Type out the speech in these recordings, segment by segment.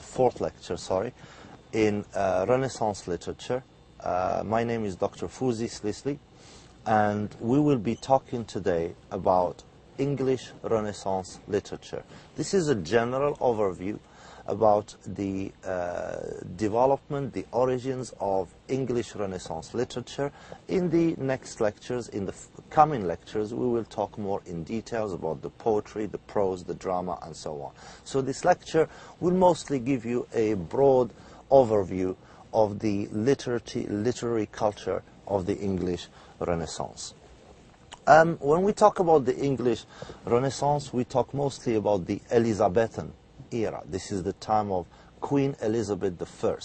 fourth lecture, sorry, in Renaissance literature. My name is Dr. Fouzi Slisli, and we will be talking today about English Renaissance literature. This is a general overview about the development, the origins of English Renaissance literature. In the next lectures, in the coming lectures, we will talk more in details about the poetry, the prose, the drama, and so on. So this lecture will mostly give you a broad overview of the literary culture of the English Renaissance. When we talk about the English Renaissance, we talk mostly about the Elizabethan era. This is the time of Queen Elizabeth I.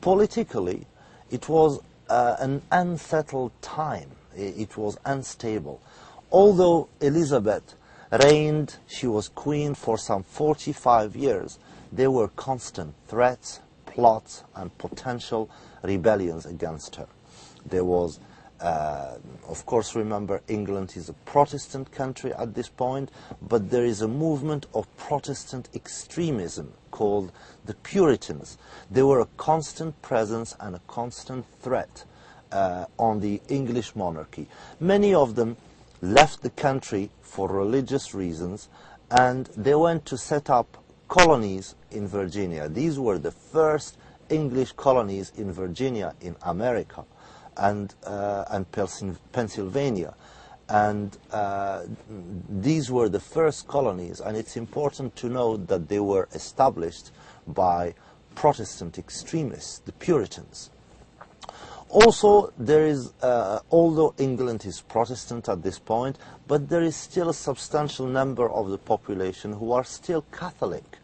Politically, it was an unsettled time. It was unstable. Although Elizabeth reigned, she was queen for some 45 years, there were constant threats, plots, and potential rebellions against her. There was of course, remember, England is a Protestant country at this point, but there is a movement of Protestant extremism called the Puritans. They were a constant presence and a constant threat on the English monarchy. Many of them left the country for religious reasons, and they went to set up colonies in Virginia. These were the first English colonies in Virginia in America and Pennsylvania, and these were the first colonies, and it's important to note that they were established by Protestant extremists, the Puritans. Also, there is, although England is Protestant at this point, but there is still a substantial number of the population who are still Catholic.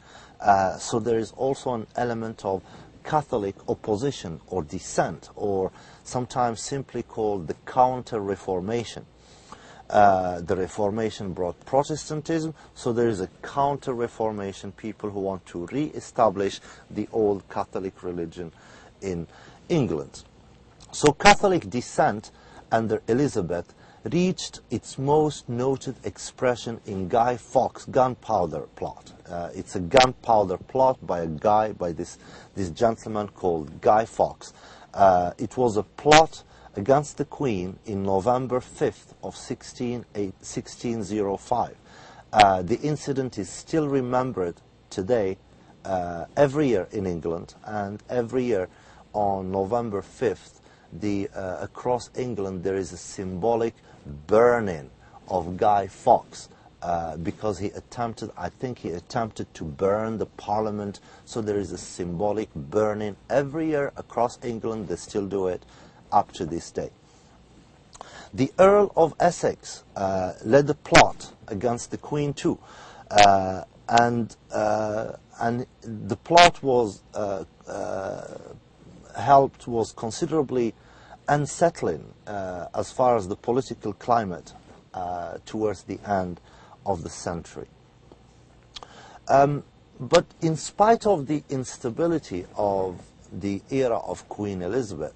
So there is also an element of Catholic opposition or dissent, or sometimes simply called the Counter-Reformation. The Reformation brought Protestantism, so there is a Counter-Reformation, people who want to re-establish the old Catholic religion in England. So Catholic dissent under Elizabeth reached its most noted expression in Guy Fawkes' gunpowder plot. It's a gunpowder plot by this gentleman called Guy Fawkes. It was a plot against the Queen in November 5th of 1605. The incident is still remembered today every year in England, and every year on November 5th, across England there is a symbolic burning of Guy Fawkes because he attempted, I think he attempted to burn the Parliament, so there is a symbolic burning every year across England. They still do it up to this day. The Earl of Essex led a plot against the Queen too, and the plot was was considerably unsettling as far as the political climate towards the end of the century. But in spite of the instability of the era of Queen Elizabeth,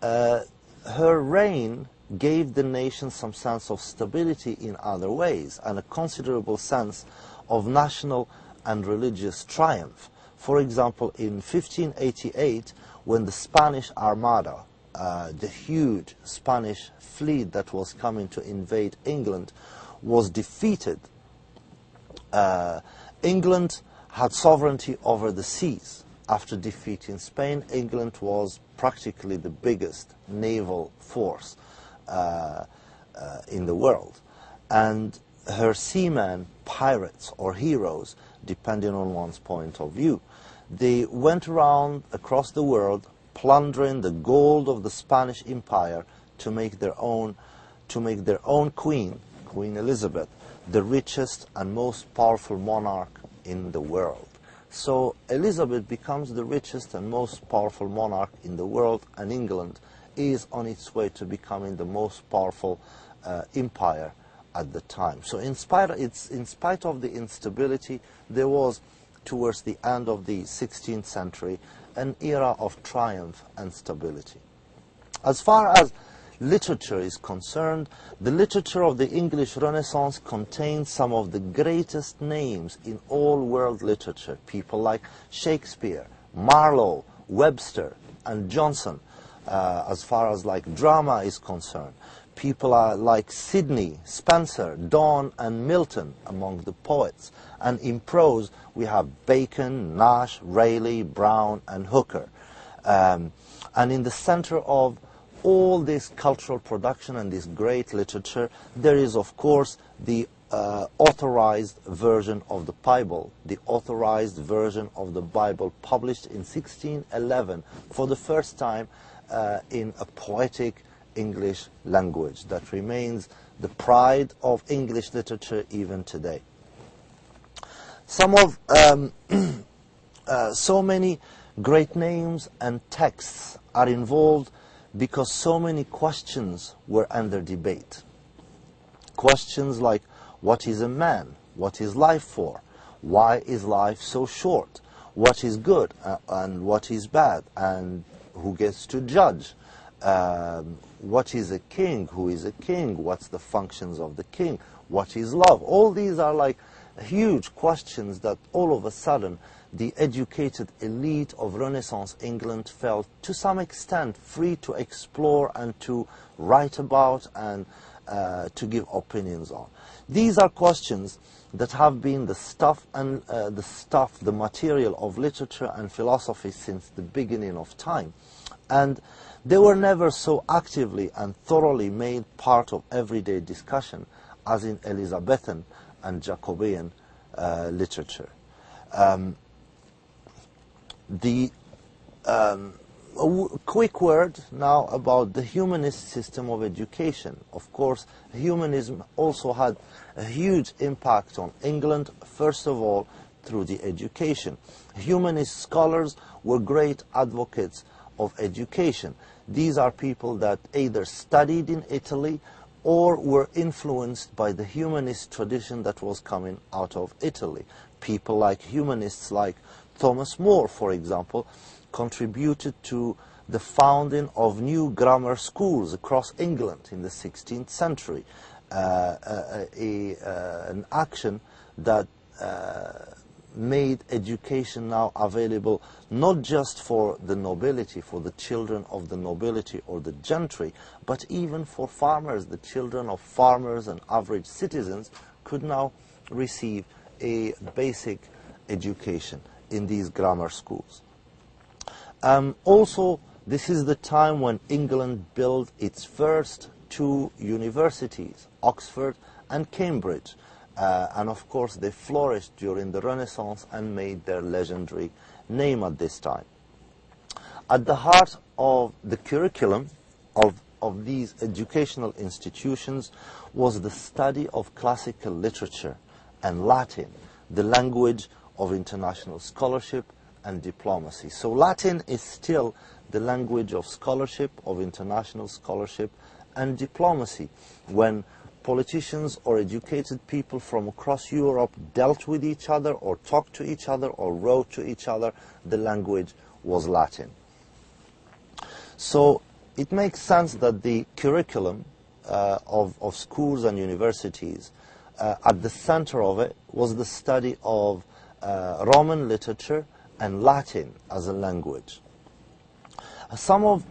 her reign gave the nation some sense of stability in other ways, and a considerable sense of national and religious triumph. For example, in 1588, when the Spanish Armada, the huge Spanish fleet that was coming to invade England, was defeated, England had sovereignty over the seas. After defeating Spain, England was practically the biggest naval force in the world. And her seamen, pirates or heroes, depending on one's point of view, they went around across the world plundering the gold of the Spanish Empire to make their own queen, Queen Elizabeth, the richest and most powerful monarch in the world. So Elizabeth becomes the richest and most powerful monarch in the world, and England is on its way to becoming the most powerful empire at the time. So in spite of the instability, there was, towards the end of the 16th century, an era of triumph and stability. As far as literature is concerned, the literature of the English Renaissance contains some of the greatest names in all world literature. People like Shakespeare, Marlowe, Webster, and Johnson, as far as like drama is concerned. People are like Sidney, Spenser, Donne, and Milton among the poets. And in prose, we have Bacon, Nash, Raleigh, Brown, and Hooker. And in the center of all this cultural production and this great literature, there is, of course, the authorized version of the Bible, the authorized version of the Bible published in 1611 for the first time in a poetic English language that remains the pride of English literature even today. Some of so many great names and texts are involved because so many questions were under debate. Questions like, what is a man? What is life for? Why is life so short? What is good and what is bad? And who gets to judge? What is a king? Who is a king? What's the functions of the king? What is love? All these are like huge questions that all of a sudden the educated elite of Renaissance England felt to some extent free to explore and to write about and to give opinions on. These are questions that have been the stuff and the material of literature and philosophy since the beginning of time. And they were never so actively and thoroughly made part of everyday discussion as in Elizabethan and Jacobean literature. A quick word now about the humanist system of education. Of course, humanism also had a huge impact on England, first of all, through the education. Humanist scholars were great advocates of education. These are people that either studied in Italy or were influenced by the humanist tradition that was coming out of Italy. People like humanists like Thomas More, for example, contributed to the founding of new grammar schools across England in the 16th century, an action that made education now available not just for the nobility, for the children of the nobility or the gentry, but even for farmers. The children of farmers and average citizens could now receive a basic education in these grammar schools. Also, this is the time when England built its first two universities, Oxford and Cambridge. And of course they flourished during the Renaissance and made their legendary name at this time. At the heart of the curriculum of these educational institutions was the study of classical literature and Latin, the language of international scholarship and diplomacy. So Latin is still the language of scholarship, of international scholarship and diplomacy. When politicians or educated people from across Europe dealt with each other or talked to each other or wrote to each other, the language was Latin. So it makes sense that the curriculum of schools and universities, at the center of it was the study of Roman literature and Latin as a language.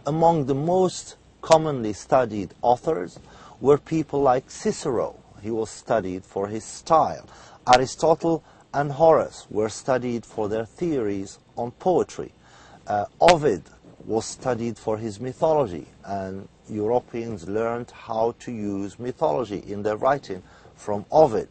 Among the most commonly studied authors were people like Cicero. He was studied for his style. Aristotle and Horace were studied for their theories on poetry. Ovid was studied for his mythology, and Europeans learned how to use mythology in their writing from Ovid.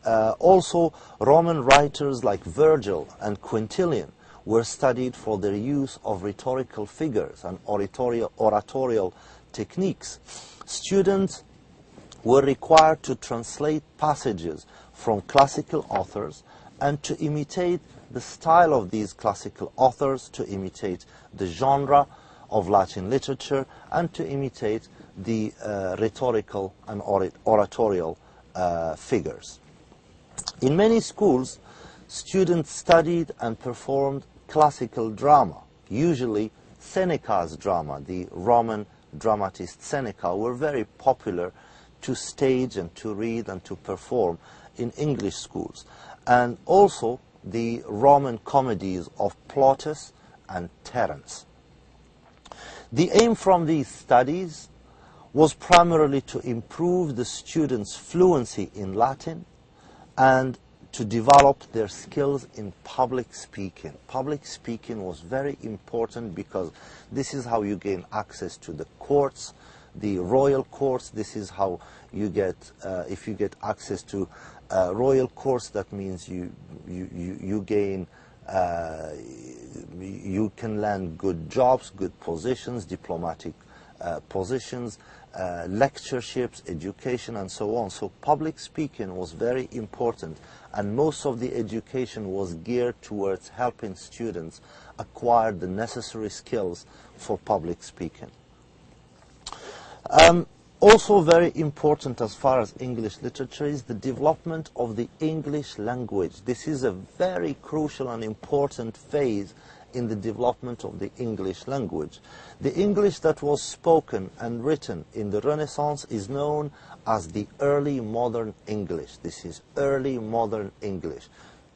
Also, Roman writers like Virgil and Quintilian were studied for their use of rhetorical figures and oratorial techniques. Students were required to translate passages from classical authors and to imitate the style of these classical authors, to imitate the genre of Latin literature, and to imitate the rhetorical and oratorial figures. In many schools, students studied and performed classical drama, usually Seneca's drama, the Roman dramatist Seneca were very popular to stage and to read and to perform in English schools. And also the Roman comedies of Plautus and Terence. The aim from these studies was primarily to improve the students' fluency in Latin and to develop their skills in public speaking. Public speaking was very important because this is how you gain access to the courts, the royal courts. This is how you get, if you get access to royal courts, that means you gain, you can land good jobs, good positions, diplomatic positions, lectureships, education, and so on. So public speaking was very important, and most of the education was geared towards helping students acquire the necessary skills for public speaking. Also very important as far as English literature is the development of the English language. This is a very crucial and important phase in the development of the English language. The English that was spoken and written in the Renaissance is known as the early modern English. This is early modern English.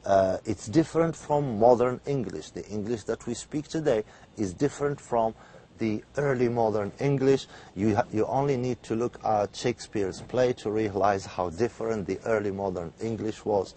It's different from modern English. The English that we speak today is different from the early modern English. You only need to look at Shakespeare's play to realize how different the early modern English was.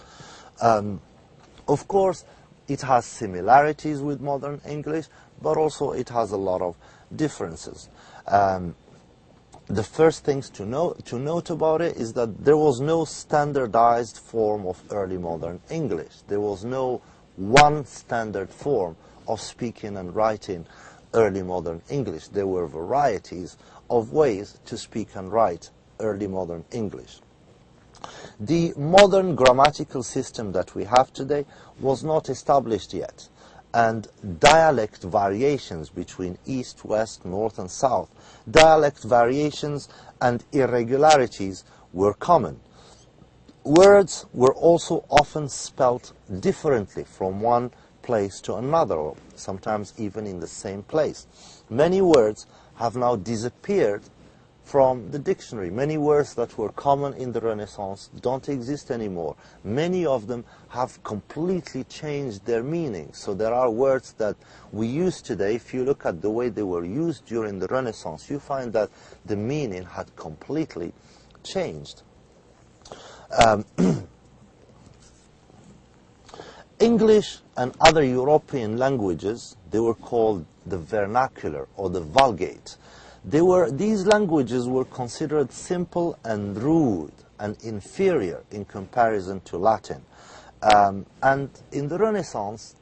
Of course, it has similarities with modern English, but also it has a lot of differences. The first things to note about it is that there was no standardized form of early modern English. There was no one standard form of speaking and writing early modern English. There were varieties of ways to speak and write early modern English. The modern grammatical system that we have today was not established yet, and dialect variations between East, West, North and South, dialect variations and irregularities were common. Words were also often spelt differently from one place to another, or sometimes even in the same place. Many words have now disappeared from the dictionary. Many words that were common in the Renaissance don't exist anymore. Many of them have completely changed their meaning. So there are words that we use today. If you look at the way they were used during the Renaissance, you find that the meaning had completely changed. English and other European languages, they were called the vernacular or the Vulgate. These languages were considered simple and rude and inferior in comparison to Latin. And in the Renaissance,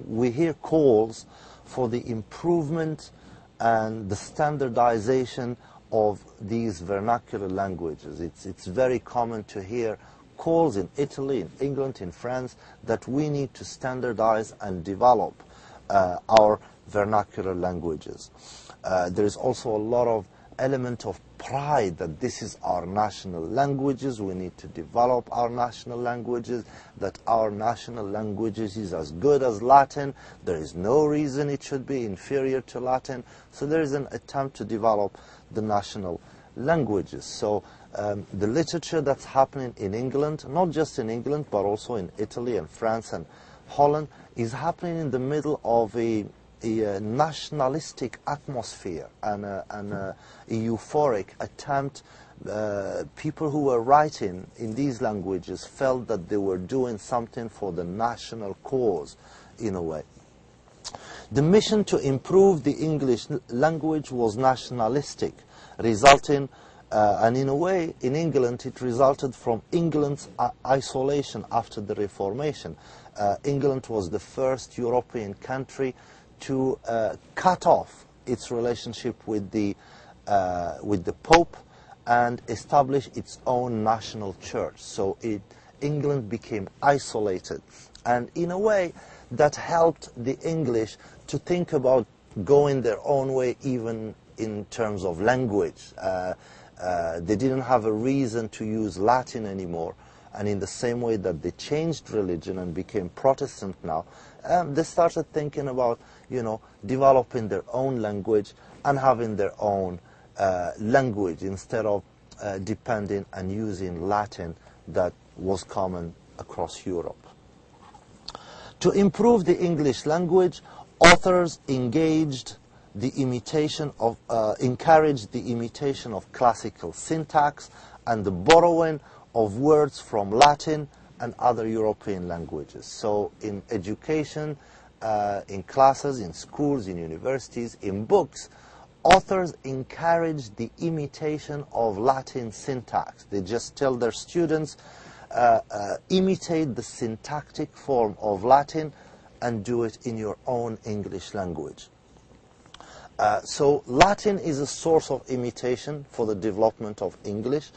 we hear calls for the improvement and the standardization of these vernacular languages. It's very common to hear calls in Italy, in England, in France, that we need to standardize and develop our vernacular languages. There is also a lot of element of pride that this is our national languages, we need to develop our national languages, that our national languages is as good as Latin, there is no reason it should be inferior to Latin. So there is an attempt to develop the national languages. So the literature that's happening in England, not just in England, but also in Italy and France and Holland, is happening in the middle of a nationalistic atmosphere and a euphoric attempt. People who were writing in these languages felt that they were doing something for the national cause, in a way. The mission to improve the English language was nationalistic, resulting, and in a way, in England, it resulted from England's isolation after the Reformation. England was the first European country to cut off its relationship with the Pope and establish its own national church. So England became isolated, and in a way that helped the English to think about going their own way, even in terms of language. They didn't have a reason to use Latin anymore, and in the same way that they changed religion and became Protestant now, they started thinking about, developing their own language and having their own language instead of depending and using Latin that was common across Europe. To improve the English language, authors encouraged the imitation of classical syntax and the borrowing of words from Latin and other European languages. So in education, in classes, in schools, in universities, in books, authors encourage the imitation of Latin syntax. They just tell their students, imitate the syntactic form of Latin and do it in your own English language. So Latin is a source of imitation for the development of English.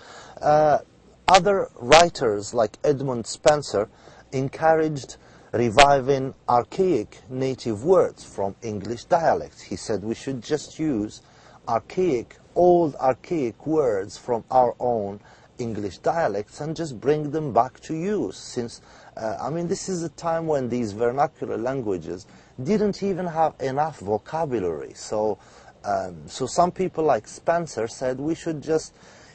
Other writers like Edmund Spenser encouraged reviving archaic native words from English dialects. He said we should just use old archaic words from our own English dialects and just bring them back to use, since this is a time when these vernacular languages didn't even have enough vocabulary. So some people like Spencer said we should just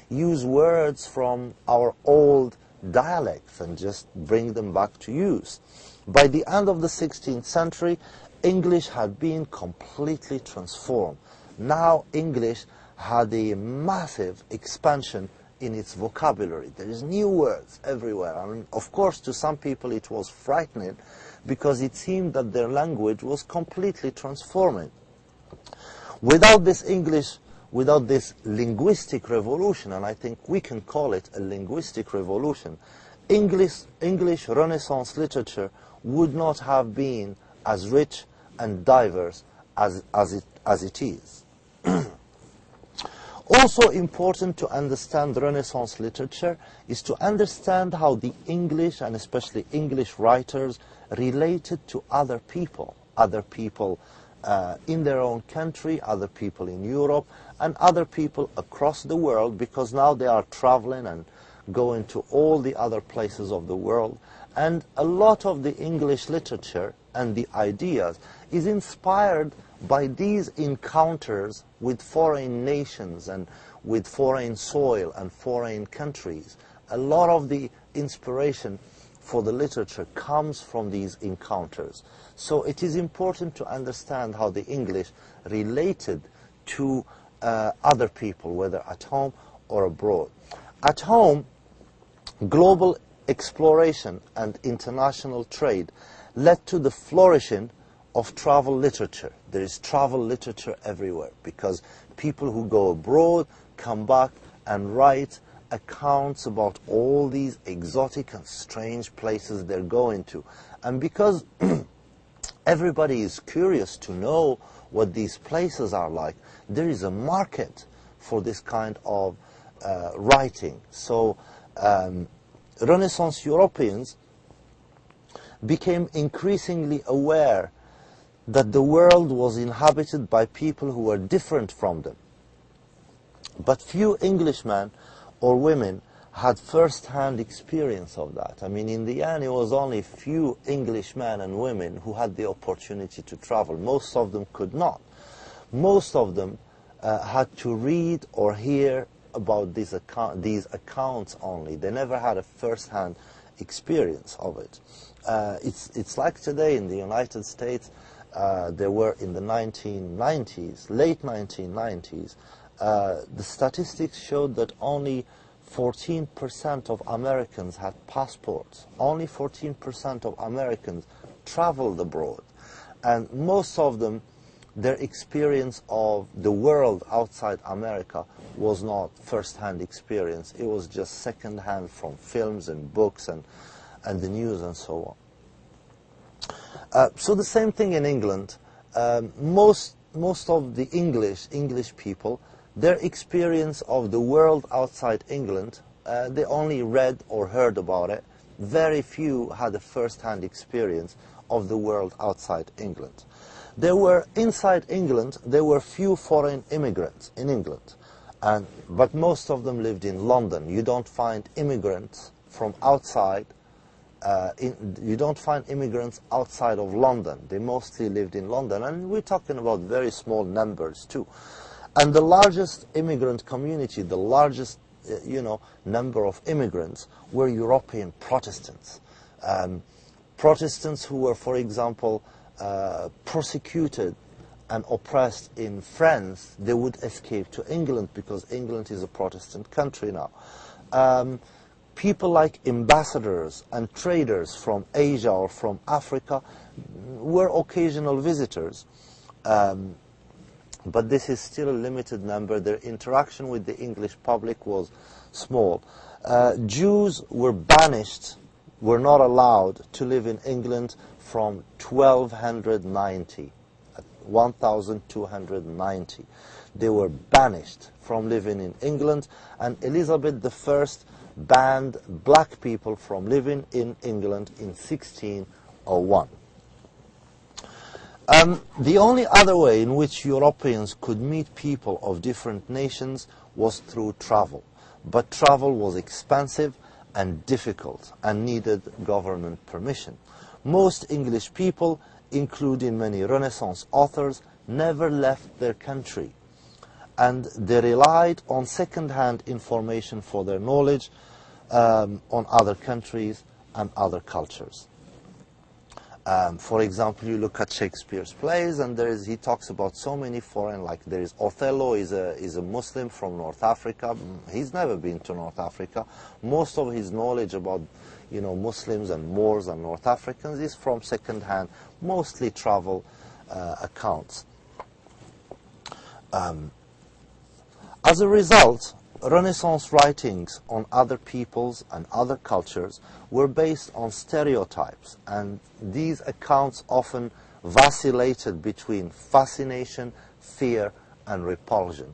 use words from our old dialects and just bring them back to use. By the end of the 16th century, English had been completely transformed. Now English had a massive expansion in its vocabulary. There is new words everywhere. Of course, to some people it was frightening because it seemed that their language was completely transforming. Without this linguistic revolution, and I think we can call it a linguistic revolution, English Renaissance literature would not have been as rich and diverse as it is. Also important to understand Renaissance literature is to understand how the English, and especially English writers, related to other people in their own country, other people in Europe, and other people across the world, because now they are traveling and going to all the other places of the world. And a lot of the English literature and the ideas is inspired by these encounters with foreign nations and with foreign soil and foreign countries. A lot of the inspiration for the literature comes from these encounters. So it is important to understand how the English related to other people, whether at home or abroad. At home, global exploration and international trade led to the flourishing of travel literature. There is travel literature everywhere because people who go abroad come back and write accounts about all these exotic and strange places they're going to. And because everybody is curious to know what these places are like, there is a market for this kind of writing. So Renaissance Europeans became increasingly aware that the world was inhabited by people who were different from them. But few Englishmen or women had first-hand experience of that. In the end, it was only few Englishmen and women who had the opportunity to travel. Most of them could not. Most of them had to read or hear about these accounts only. They never had a first-hand experience of it. It's like today in the United States. There were in the 1990s, late 1990s, the statistics showed that only 14% of Americans had passports. Only 14% of Americans traveled abroad. And most of them, their experience of the world outside America was not first-hand experience. It was just second-hand from films and books and the news and so on. So the same thing in England. Most of the English people, their experience of the world outside England, they only read or heard about it. Very few had a first-hand experience of the world outside England. Inside England, there were few foreign immigrants in England, but most of them lived in London. You don't find immigrants from outside you don't find immigrants outside of London. They mostly lived in London, and we're talking about very small numbers too. And the largest immigrant community, the largest number of immigrants were European Protestants. Protestants who were, for example, persecuted and oppressed in France, they would escape to England because England is a Protestant country now. People like ambassadors and traders from Asia or from Africa were occasional visitors. But this is still a limited number. Their interaction with the English public was small. Jews were banished, were not allowed to live in England from 1290. They were banished from living in England, and Elizabeth I banned black people from living in England in 1601. The only other way in which Europeans could meet people of different nations was through travel. But travel was expensive and difficult and needed government permission. Most English people, including many Renaissance authors, never left their country, and they relied on second-hand information for their knowledge on other countries and other cultures. For example, you look at Shakespeare's plays, and he talks about so many foreign, like there is Othello is a Muslim from North Africa. He's never been to North Africa. Most of his knowledge about Muslims and Moors and North Africans is from second-hand, mostly travel accounts. As a result, Renaissance writings on other peoples and other cultures were based on stereotypes, and these accounts often vacillated between fascination, fear, and repulsion.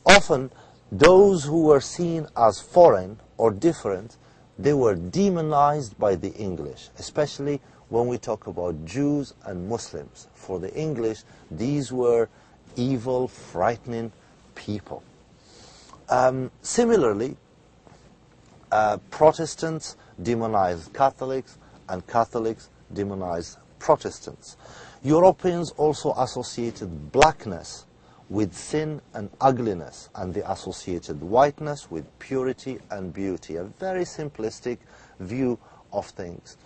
Often, those who were seen as foreign or different, they were demonized by the English, especially when we talk about Jews and Muslims. For the English, these were evil, frightening people. Similarly, Protestants demonized Catholics, and Catholics demonized Protestants. Europeans also associated blackness with sin and ugliness, and they associated whiteness with purity and beauty. A very simplistic view of things.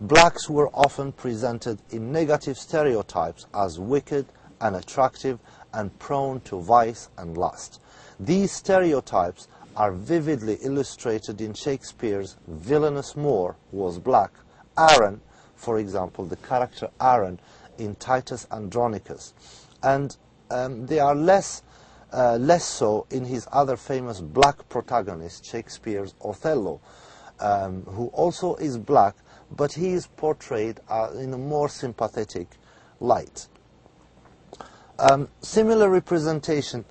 Blacks were often presented in negative stereotypes as wicked, unattractive, and prone to vice and lust. These stereotypes are vividly illustrated in Shakespeare's villainous Moor was black. Aaron, for example, the character Aaron in Titus Andronicus. And they are less so in his other famous black protagonist, Shakespeare's Othello, who also is black, but he is portrayed in a more sympathetic light. Similar representation,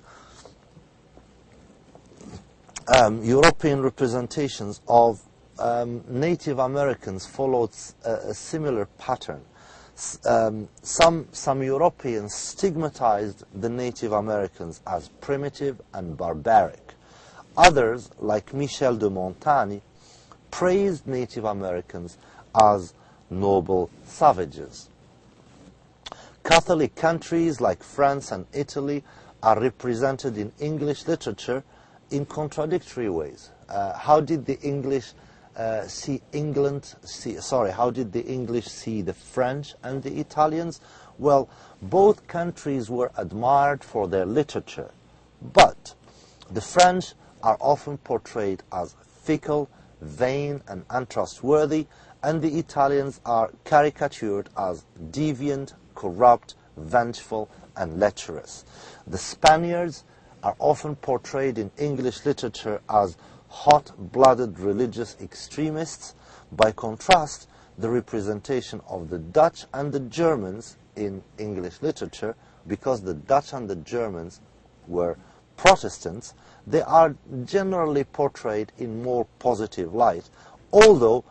European representations of Native Americans followed a similar pattern. Some Europeans stigmatized the Native Americans as primitive and barbaric. Others, like Michel de Montaigne, praised Native Americans as noble savages. Catholic countries like France and Italy are represented in English literature in contradictory ways. How did the English see the French and the Italians? Well, both countries were admired for their literature, but the French are often portrayed as fickle, vain, and untrustworthy, and the Italians are caricatured as deviant, corrupt, vengeful, and lecherous. The Spaniards are often portrayed in English literature as hot-blooded religious extremists. By contrast, the representation of the Dutch and the Germans in English literature, because the Dutch and the Germans were Protestants, they are generally portrayed in more positive light, although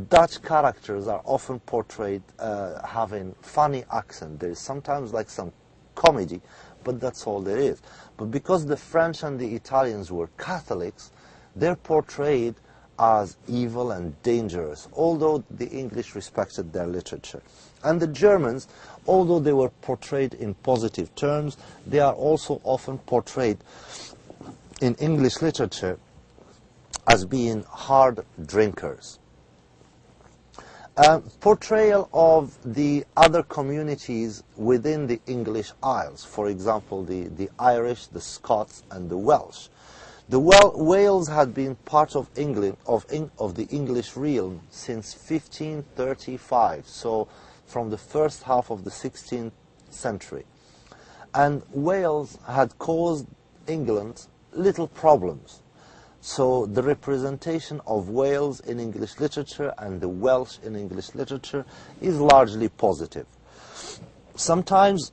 Dutch characters are often portrayed having funny accent. There is sometimes like some comedy, but that's all there is. But because the French and the Italians were Catholics, they're portrayed as evil and dangerous, although the English respected their literature. And the Germans, although they were portrayed in positive terms, they are also often portrayed in English literature as being hard drinkers. Portrayal of the other communities within the English Isles, for example, the Irish, the Scots, and the Welsh. Wales had been part of England, of the English realm since 1535, so from the first half of the 16th century. And Wales had caused England little problems. So the representation of Wales in English literature and the Welsh in English literature is largely positive. Sometimes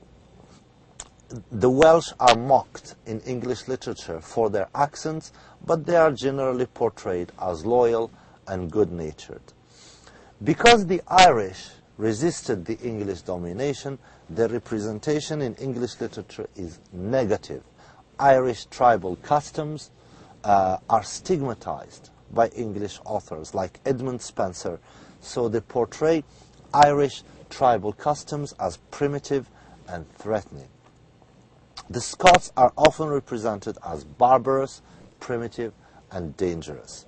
the Welsh are mocked in English literature for their accents, but they are generally portrayed as loyal and good-natured. Because the Irish resisted the English domination, their representation in English literature is negative. Irish tribal customs are stigmatized by English authors like Edmund Spenser, so they portray Irish tribal customs as primitive and threatening. The Scots are often represented as barbarous, primitive, and dangerous.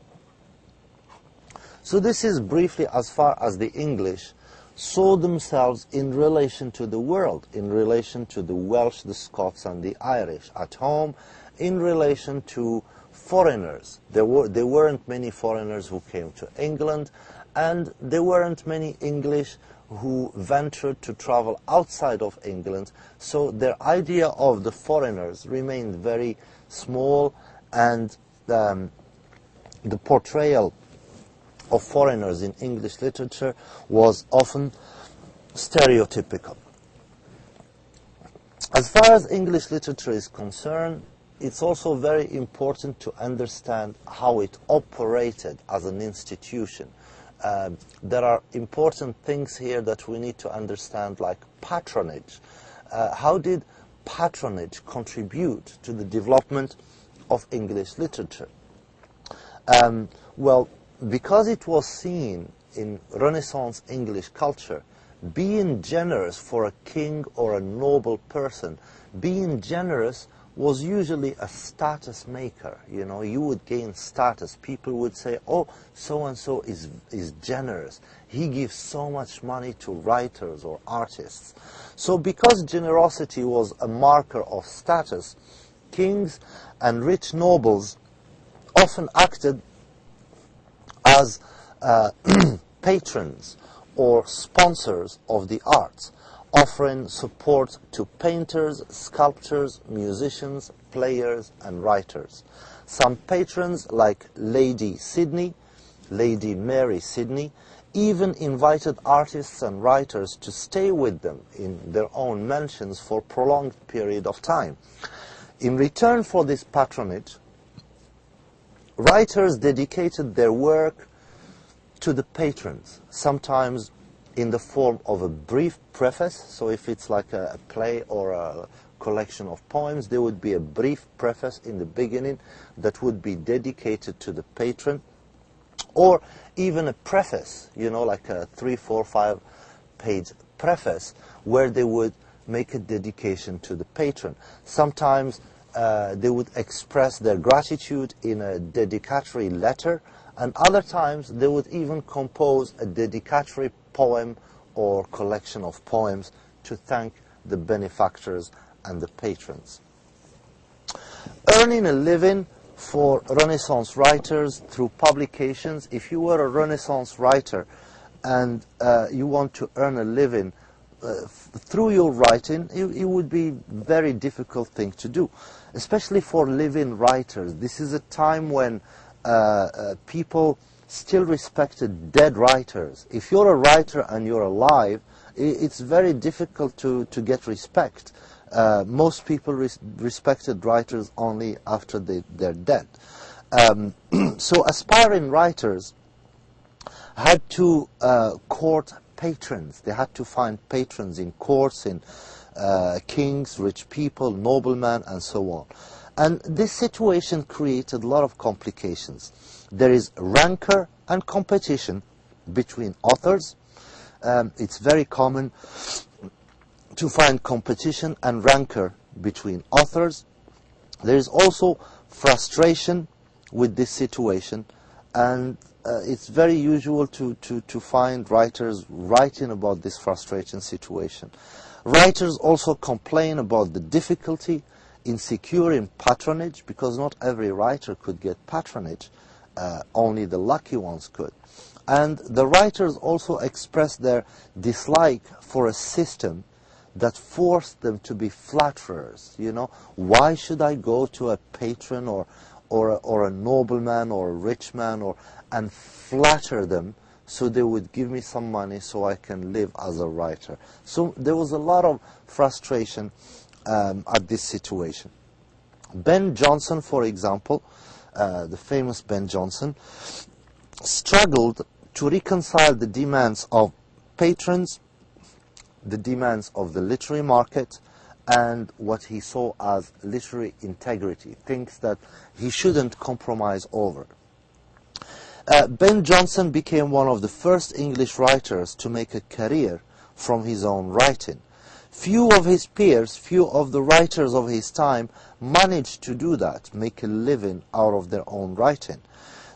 So this is briefly as far as the English saw themselves in relation to the world, in relation to the Welsh, the Scots, and the Irish at home, in relation to foreigners. There weren't many foreigners who came to England, and there weren't many English who ventured to travel outside of England, so their idea of the foreigners remained very small, and the portrayal of foreigners in English literature was often stereotypical. As far as English literature is concerned, it's also very important to understand how it operated as an institution. There are important things here that we need to understand, like patronage. How did patronage contribute to the development of English literature? Well, because it was seen in Renaissance English culture, being generous for a king or a noble person, being generous was usually a status maker. You know, you would gain status. People would say, oh, so-and-so is generous. He gives so much money to writers or artists. So because generosity was a marker of status, kings and rich nobles often acted as patrons or sponsors of the arts, offering support to painters, sculptors, musicians, players, and writers. Some patrons, like Lady Sidney, Lady Mary Sidney, even invited artists and writers to stay with them in their own mansions for a prolonged period of time. In return for this patronage, writers dedicated their work to the patrons, sometimes in the form of a brief preface. So if it's like a play or a collection of poems, there would be a brief preface in the beginning that would be dedicated to the patron, or even a preface, you know, like a 3, 4, 5 page preface where they would make a dedication to the patron. Sometimes they would express their gratitude in a dedicatory letter, and other times they would even compose a dedicatory poem or collection of poems to thank the benefactors and the patrons. Earning a living for Renaissance writers through publications. If you were a Renaissance writer and you want to earn a living through your writing, it would be a very difficult thing to do, especially for living writers. This is a time when people still respected dead writers. If you're a writer and you're alive, it's very difficult to get respect. Most people respected writers only after they're dead. So aspiring writers had to court patrons. They had to find patrons in courts, in kings, rich people, noblemen, and so on. And this situation created a lot of complications. there is rancor and competition between authors. It's very common to find competition and rancor between authors. There is also frustration with this situation, and it's very usual to find writers writing about this frustration situation. Writers also complain about the difficulty in securing patronage, because not every writer could get patronage, only the lucky ones could. And the writers also express their dislike for a system that forced them to be flatterers. You know, why should I go to a patron or a nobleman or a rich man and flatter them so they would give me some money so I can live as a writer? So there was a lot of frustration at this situation. Ben Jonson, for example, the famous Ben Jonson, struggled to reconcile the demands of patrons, the demands of the literary market, and what he saw as literary integrity, things that he shouldn't compromise over. Ben Jonson became one of the first English writers to make a career from his own writing. Few of his peers, few of the writers of his time managed to do that, make a living out of their own writing.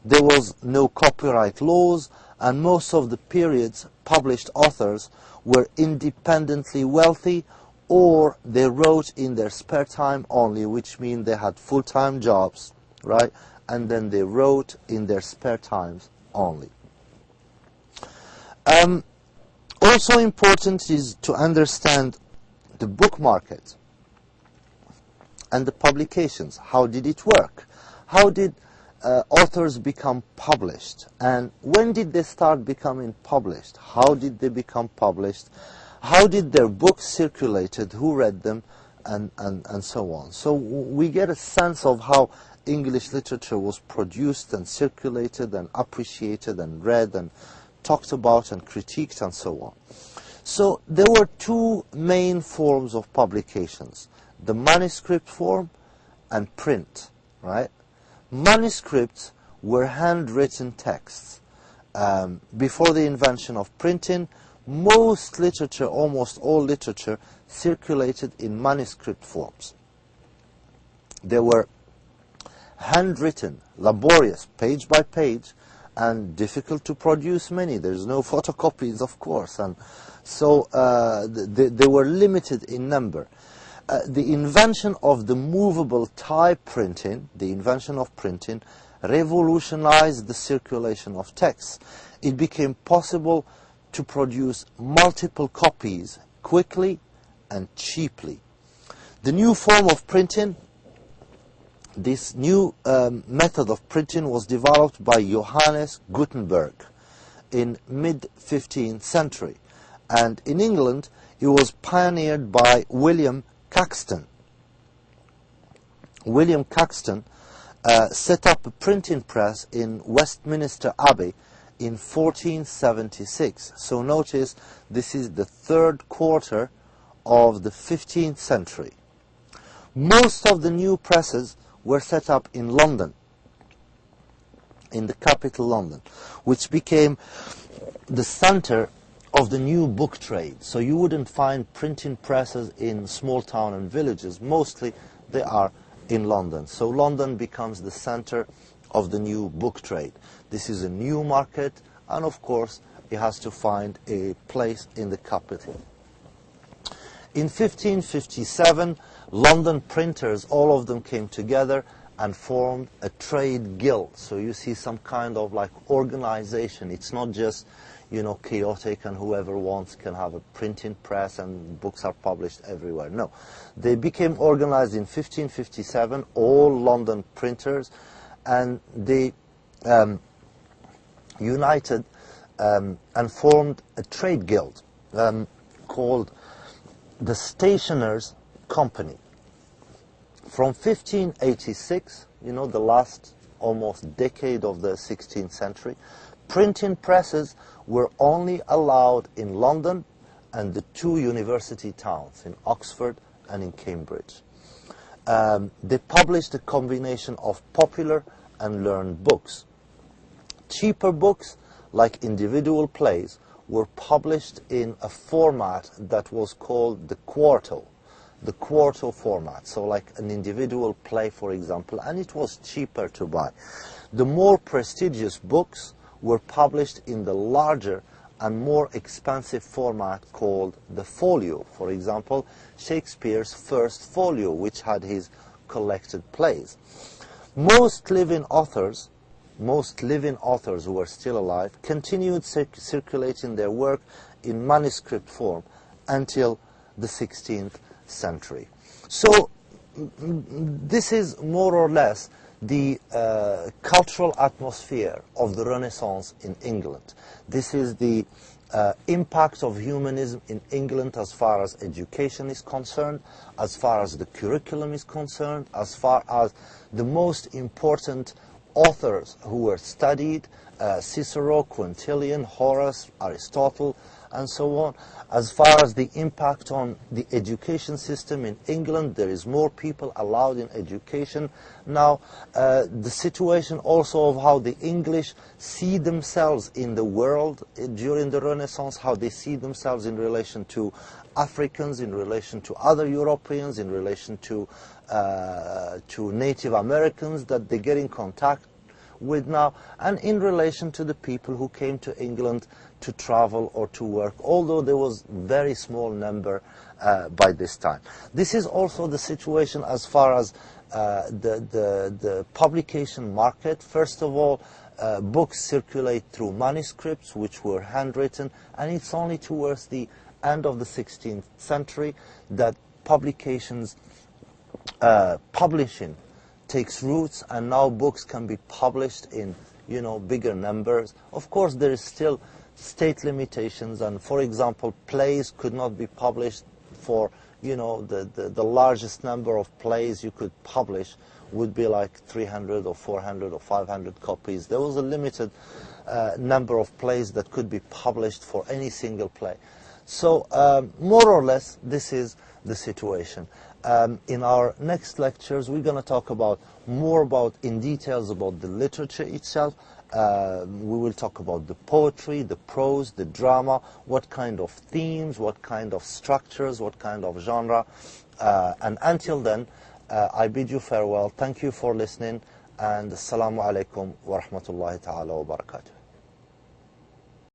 There was no copyright laws, and most of the period's published authors were independently wealthy, or they wrote in their spare time only, which means they had full-time jobs, right? And then they wrote in their spare times only. Also important is to understand the book market and the publications. How did it work? How did authors become published? And when did they start becoming published? How did they become published? How did their books circulated? Who read them? And so on. So we get a sense of how English literature was produced and circulated and appreciated and read and talked about and critiqued and so on. So there were two main forms of publications: the manuscript form and print, right? Manuscripts were handwritten texts. Before the invention of printing, most literature, almost all literature, circulated in manuscript forms. They were handwritten, laborious, page by page, and difficult to produce many. There's no photocopies, of course, and so they were limited in number. The invention of the movable type printing, the invention of printing, revolutionized the circulation of texts. It became possible to produce multiple copies quickly and cheaply. The new form of printing, this new method of printing, was developed by Johannes Gutenberg in mid-15th century. And in England, it was pioneered by William Caxton. William Caxton set up a printing press in Westminster Abbey in 1476. So notice this is the third quarter of the 15th century. Most of the new presses were set up in London, in the capital London, which became the center of the new book trade. So you wouldn't find printing presses in small town and villages. Mostly they are in London. So London becomes the center of the new book trade. This is a new market, and of course it has to find a place in the capital. In 1557, London printers, all of them came together and formed a trade guild. So you see some kind of like organization. It's not just, you know, chaotic and whoever wants can have a printing press and books are published everywhere. No, they became organized in 1557, all London printers, and they united and formed a trade guild called the Stationers' Company. From 1586, you know, the last almost decade of the 16th century, printing presses were only allowed in London and the two university towns, in Oxford and in Cambridge. They published a combination of popular and learned books. Cheaper books, like individual plays, were published in a format that was called the quarto format, so like an individual play, for example, and it was cheaper to buy. The more prestigious books were published in the larger and more expensive format called the folio. For example, Shakespeare's first folio, which had his collected plays. Most living authors who were still alive continued circulating their work in manuscript form until the 16th century. So this is more or less the cultural atmosphere of the Renaissance in England. This is the impact of humanism in England as far as education is concerned, as far as the curriculum is concerned, as far as the most important authors who were studied, Cicero, Quintilian, Horace, Aristotle, and so on. As far as the impact on the education system in England, there is more people allowed in education now. The situation also of how the English see themselves in the world during the Renaissance, how they see themselves in relation to Africans, in relation to other Europeans, in relation to Native Americans that they get in contact with now, and in relation to the people who came to England to travel or to work, although there was very small number by this time. This is also the situation as far as the publication market. First of all, books circulate through manuscripts which were handwritten, and it's only towards the end of the 16th century that publications, publishing takes roots, and now books can be published in, bigger numbers. Of course, there is still state limitations, and for example, plays could not be published for, the largest number of plays you could publish would be like 300 or 400 or 500 copies. There was a limited number of plays that could be published for any single play. So more or less, this is the situation. In our next lectures, we're going to talk more in details about the literature itself. We will talk about the poetry, the prose, the drama, what kind of themes, what kind of structures, what kind of genre. And until then, I bid you farewell. Thank you for listening, and assalamu alaikum wa rahmatullahi ta'ala wa barakatuh.